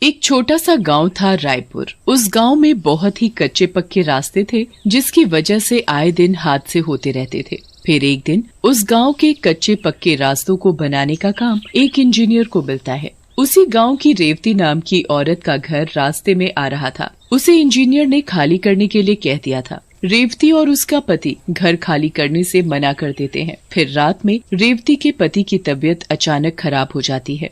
एक छोटा सा गांव था रायपुर। उस गांव में बहुत ही कच्चे पक्के रास्ते थे, जिसकी वजह से आए दिन हादसे होते रहते थे। फिर एक दिन उस गांव के कच्चे पक्के रास्तों को बनाने का काम एक इंजीनियर को मिलता है। उसी गांव की रेवती नाम की औरत का घर रास्ते में आ रहा था। उसे इंजीनियर ने खाली करने के लिए कह दिया था। रेवती और उसका पति घर खाली करने से मना कर देते हैं। फिर रात में रेवती के पति की तबीयत अचानक खराब हो जाती है।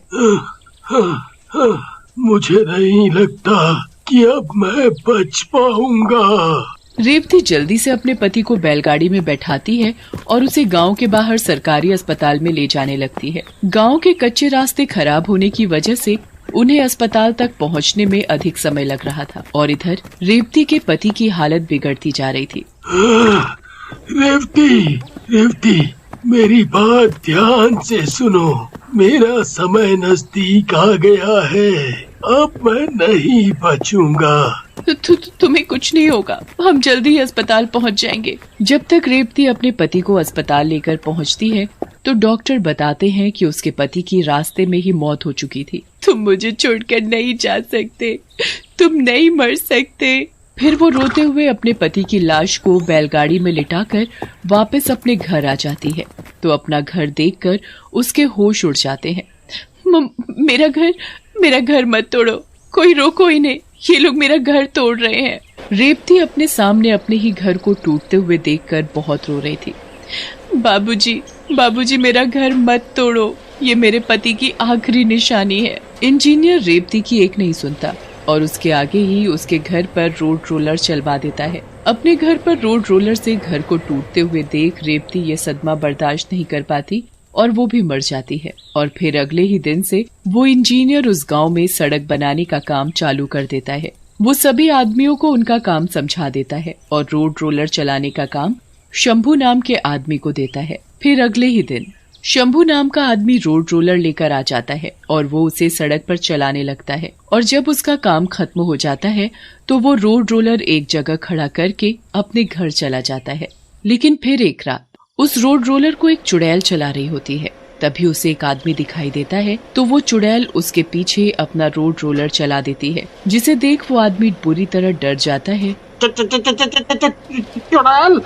मुझे नहीं लगता कि अब मैं बच पाऊंगा। रेवती जल्दी से अपने पति को बैलगाड़ी में बैठाती है और उसे गांव के बाहर सरकारी अस्पताल में ले जाने लगती है। गांव के कच्चे रास्ते खराब होने की वजह से उन्हें अस्पताल तक पहुंचने में अधिक समय लग रहा था और इधर रेवती के पति की हालत बिगड़ती जा रही थी। रेवती, मेरी बात ध्यान से सुनो। मेरा समय नजदीक आ गया है। अब मैं नहीं बचूंगा। तुम्हें कुछ नहीं होगा, हम जल्दी ही अस्पताल पहुंच जाएंगे। जब तक रेवती अपने पति को अस्पताल लेकर पहुंचती है तो डॉक्टर बताते हैं कि उसके पति की रास्ते में ही मौत हो चुकी थी। तुम मुझे छोड़कर नहीं जा सकते, तुम नहीं मर सकते। फिर वो रोते हुए अपने पति की लाश को बैलगाड़ी में लिटाकर वापस अपने घर आ जाती है तो अपना घर देखकर उसके होश उड़ जाते हैं। मेरा घर मत तोड़ो, कोई रोको इन्हें, ये लोग मेरा घर तोड़ रहे हैं। रेवती अपने सामने अपने ही घर को टूटते हुए देखकर बहुत रो रही थी। बाबूजी मेरा घर मत तोड़ो, ये मेरे पति की आखिरी निशानी है। इंजीनियर रेवती की एक नहीं सुनता और उसके आगे ही उसके घर पर रोड रोलर चलवा देता है। अपने घर पर रोड रोलर से घर को टूटते हुए देख रेवती ये सदमा बर्दाश्त नहीं कर पाती और वो भी मर जाती है। और फिर अगले ही दिन से वो इंजीनियर उस गांव में सड़क बनाने का काम चालू कर देता है। वो सभी आदमियों को उनका काम समझा देता है और रोड रोलर चलाने का काम शंभू नाम के आदमी को देता है। फिर अगले ही दिन शंभू नाम का आदमी रोड रोलर लेकर आ जाता है और वो उसे सड़क पर चलाने लगता है। और जब उसका काम खत्म हो जाता है तो वो रोड रोलर एक जगह खड़ा करके अपने घर चला जाता है। लेकिन फिर एक रात उस रोड रोलर को एक चुड़ैल चला रही होती है। तभी उसे एक आदमी दिखाई देता है तो वो चुड़ैल उसके पीछे अपना रोड रोलर चला देती है, जिसे देख वो आदमी बुरी तरह डर जाता है। चुड़ैल,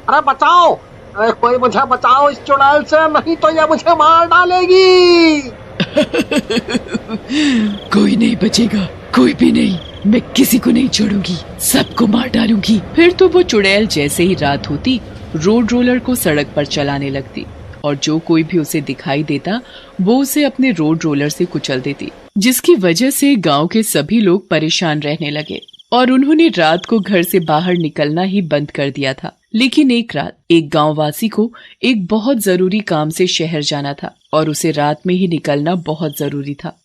अरे बचाओ, अरे कोई मुझे बचाओ इस चुड़ैल से, नहीं तो ये मुझे मार डालेगी। कोई नहीं बचेगा, कोई भी नहीं, मैं किसी को नहीं छोड़ूंगी, सबको मार डालूंगी। फिर तो वो चुड़ैल जैसे ही रात होती रोड रोलर को सड़क पर चलाने लगती और जो कोई भी उसे दिखाई देता वो उसे अपने रोड रोलर से कुचल देती, जिसकी वजह से गांव के सभी लोग परेशान रहने लगे और उन्होंने रात को घर से बाहर निकलना ही बंद कर दिया था। लेकिन एक रात एक गांववासी को एक बहुत जरूरी काम से शहर जाना था और उसे रात में ही निकलना बहुत जरूरी था।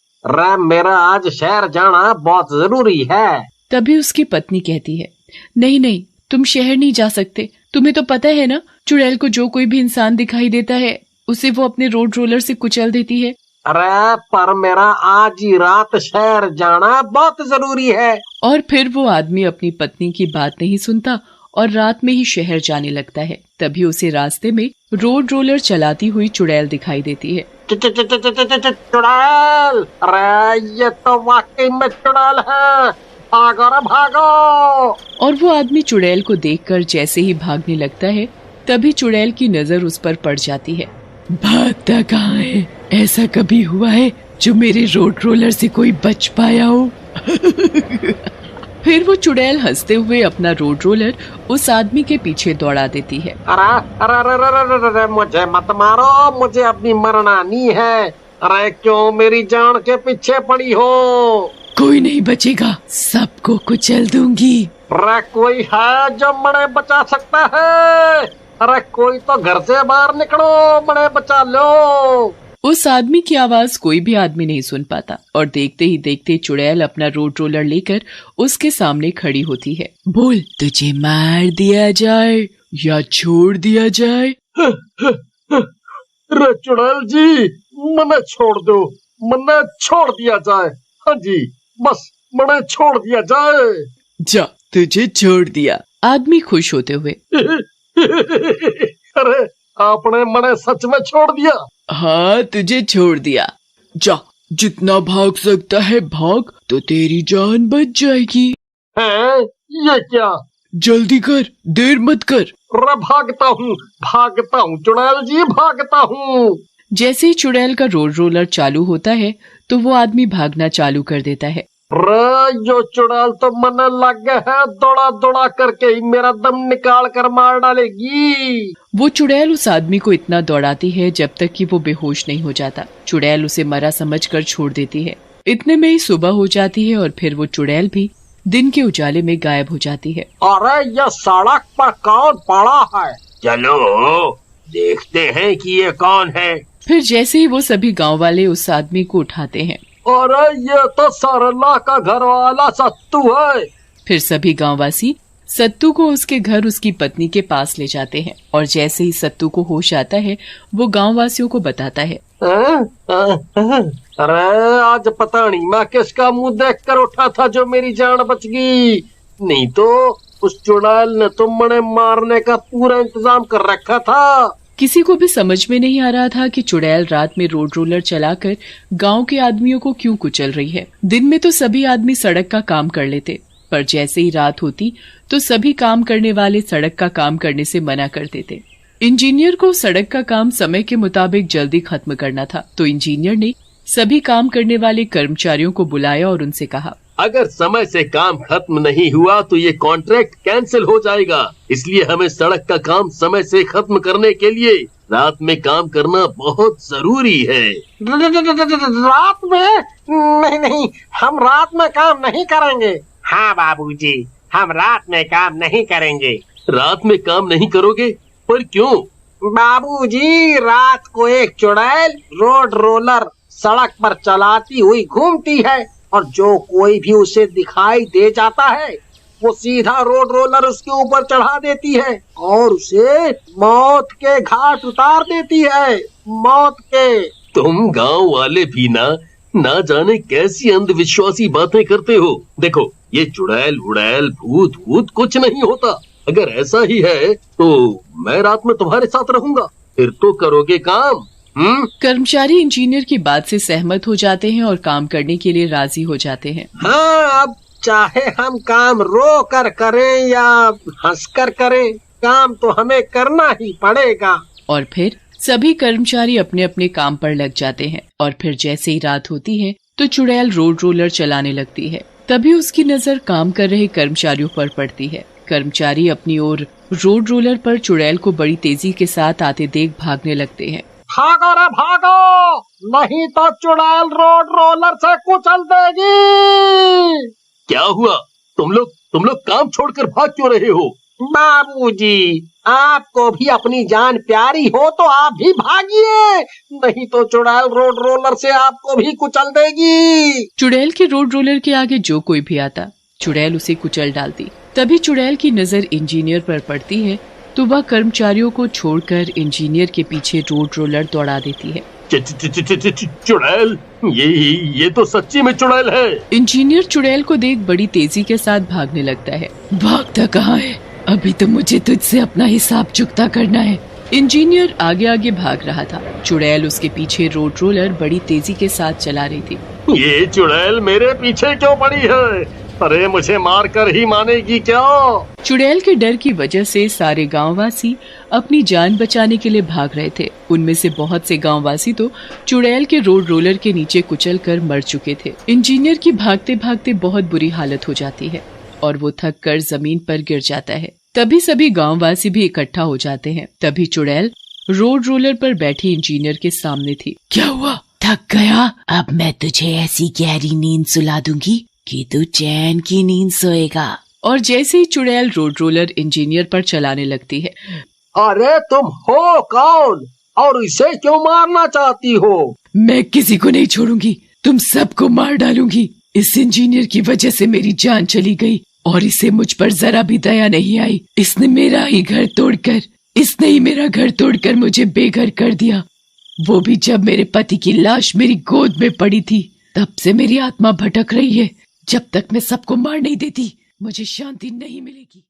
मेरा आज शहर जाना बहुत जरूरी है। तभी उसकी पत्नी कहती है, नहीं, तुम शहर नहीं जा सकते। तुम्हें तो पता है ना, चुड़ैल को जो कोई भी इंसान दिखाई देता है उसे वो अपने रोड रोलर से कुचल देती है। अरे पर मेरा आज ही रात शहर जाना बहुत जरूरी है। और फिर वो आदमी अपनी पत्नी की बात नहीं सुनता और रात में ही शहर जाने लगता है। तभी उसे रास्ते में रोड रोलर चलाती हुई चुड़ैल दिखाई देती है। चुड़ैल, अरे ये तो वाकई में चुड़ैल है, भागो रे भागो। और वो आदमी चुड़ैल को देखकर जैसे ही भागने लगता है तभी चुड़ैल की नजर उस पर पड़ जाती है। भागता कहाँ है? ऐसा कभी हुआ है जो मेरे रोड रोलर से कोई बच पाया हो? फिर वो चुड़ैल हंसते हुए अपना रोड रोलर उस आदमी के पीछे दौड़ा देती है। अरे मुझे मत मारो, मुझे अपनी मरना नहीं है। अरे क्यों मेरी जान के पीछे पड़ी हो? कोई नहीं बचेगा, सबको कुचल दूंगी। अरे कोई है जो मरे बचा सकता है? अरे कोई तो घर से बाहर निकलो, मरे बचा लो। उस आदमी की आवाज कोई भी आदमी नहीं सुन पाता और देखते ही देखते चुड़ैल अपना रोड रोलर लेकर उसके सामने खड़ी होती है। बोल, तुझे मार दिया जाए या छोड़ दिया जाए? अरे चुड़ैल जी, मने छोड़ दो, मने छोड़ दिया जाए। हाँ जी, बस मने छोड़ दिया जाए। जा, तुझे छोड़ दिया। आदमी खुश होते हुए। अरे आपने मने सच में छोड़ दिया? हाँ, तुझे छोड़ दिया। जा, जितना भाग सकता है भाग, तो तेरी जान बच जाएगी। हैं? ये क्या? जल्दी कर, देर मत कर। रे भागता हूँ चुड़ैल जी, भागता हूँ। जैसे ही चुड़ैल का रोड रोलर चालू होता है तो वो आदमी भागना चालू कर देता है। रे जो चुड़ैल तो मन लग गया है, दौड़ा दौड़ा करके ही मेरा दम निकाल कर मार डालेगी। वो चुड़ैल उस आदमी को इतना दौड़ाती है जब तक कि वो बेहोश नहीं हो जाता। चुड़ैल उसे मरा समझकर छोड़ देती है। इतने में ही सुबह हो जाती है और फिर वो चुड़ैल भी दिन के उजाले में गायब हो जाती है। अरे ये सड़क पर कौन पड़ा है? चलो देखते हैं कि ये कौन है। फिर जैसे ही वो सभी गांव वाले उस आदमी को उठाते हैं। अरे ये तो सरला का घर वाला सत्तू है। फिर सभी गांववासी सत्तू को उसके घर उसकी पत्नी के पास ले जाते हैं और जैसे ही सत्तू को होश आता है वो गांववासियों को बताता है। अरे आज पता नहीं मैं किसका मुंह देखकर उठा था जो मेरी जान बच गई, नहीं तो उस चुड़ैल ने तो मने मारने का पूरा इंतजाम कर रखा था। किसी को भी समझ में नहीं आ रहा था कि चुड़ैल रात में रोड रोलर चलाकर गांव के आदमियों को क्यों कुचल रही है। दिन में तो सभी आदमी सड़क का काम कर लेते, पर जैसे ही रात होती तो सभी काम करने वाले सड़क का काम करने से मना कर देते। इंजीनियर को सड़क का काम समय के मुताबिक जल्दी खत्म करना था, तो इंजीनियर ने सभी काम करने वाले कर्मचारियों को बुलाया और उनसे कहा, अगर समय से काम खत्म नहीं हुआ तो ये कॉन्ट्रैक्ट कैंसिल हो जाएगा, इसलिए हमें सड़क का काम समय से खत्म करने के लिए रात में काम करना बहुत जरूरी है। रात में? नहीं, हम रात में काम नहीं करेंगे। हाँ बाबूजी, हम रात में काम नहीं करेंगे। रात में काम नहीं करोगे? पर क्यों? बाबूजी, रात को एक चुड़ैल रोड रोलर सड़क पर चलाती हुई घूमती है और जो कोई भी उसे दिखाई दे जाता है वो सीधा रोड रोलर उसके ऊपर चढ़ा देती है और उसे मौत के घाट उतार देती है। मौत के। तुम गांव वाले भी ना जाने कैसी अंधविश्वासी बातें करते हो। देखो, ये चुड़ैल उड़ैल भूत भूत कुछ नहीं होता। अगर ऐसा ही है तो मैं रात में तुम्हारे साथ रहूंगा, फिर तो करोगे काम। कर्मचारी इंजीनियर की बात से सहमत हो जाते हैं और काम करने के लिए राजी हो जाते हैं। हाँ, अब चाहे हम काम रो कर करें या हंस कर करें, काम तो हमें करना ही पड़ेगा। और फिर सभी कर्मचारी अपने अपने काम पर लग जाते हैं और फिर जैसे ही रात होती है तो चुड़ैल रोड रोलर चलाने लगती है। तभी उसकी नजर काम कर रहे कर्मचारियों पर पड़ती है। कर्मचारी अपनी ओर रोड रोलर पर चुड़ैल को बड़ी तेजी के साथ आते देख भागने लगते हैं। भागो रे भागो, नहीं तो चुड़ैल रोड रोलर से कुचल देगी। क्या हुआ? तुम लोग काम छोड़कर भाग क्यों रहे हो? बाबूजी, आपको भी अपनी जान प्यारी हो तो आप भी भागिए, नहीं तो चुड़ैल रोड रोलर से आपको भी कुचल देगी। चुड़ैल के रोड रोलर के आगे जो कोई भी आता चुड़ैल उसे कुचल डालती। तभी चुड़ैल की नजर इंजीनियर पर पड़ती है तो वह कर्मचारियों को छोड़कर इंजीनियर के पीछे रोड रोलर दौड़ा देती है। चुड़ैल, ये तो सच्ची में चुड़ैल है। इंजीनियर चुड़ैल को देख बड़ी तेजी के साथ भागने लगता है। भागता कहाँ है? अभी तो मुझे तुझसे अपना हिसाब चुकता करना है। इंजीनियर आगे आगे भाग रहा था। चुड़ैल उसके पीछे रोड रोलर बड़ी तेजी के साथ चला रही थी। ये चुड़ैल मेरे पीछे क्यों पड़ी है? अरे मुझे मार कर ही मानेगी क्या? चुड़ैल के डर की वजह से सारे गांववासी अपनी जान बचाने के लिए भाग रहे थे। उनमें से बहुत से गांववासी तो चुड़ैल के रोड रोलर के नीचे कुचल कर मर चुके थे। इंजीनियर की भागते भागते बहुत बुरी हालत हो जाती है और वो थक कर जमीन पर गिर जाता है। तभी सभी गांववासी भी इकट्ठा हो जाते हैं। तभी चुड़ैल रोड रोलर पर बैठी इंजीनियर के सामने थी। क्या हुआ? थक गया? अब मैं तुझे ऐसी गहरी नींद सुला दूंगी कि तू चैन की नींद सोएगा। और जैसे ही चुड़ैल रोड रोलर इंजीनियर पर चलाने लगती है। अरे तुम हो कौन और इसे क्यों मारना चाहती हो? मैं किसी को नहीं छोड़ूंगी, तुम सबको मार डालूंगी। इस इंजीनियर की वजह से मेरी जान चली गई और इसे मुझ पर जरा भी दया नहीं आई। इसने मेरा ही घर तोड़कर मुझे बेघर कर दिया। वो भी जब मेरे पति की लाश मेरी गोद में पड़ी थी। तब से मेरी आत्मा भटक रही है। जब तक मैं सबको मार नहीं देती मुझे शांति नहीं मिलेगी।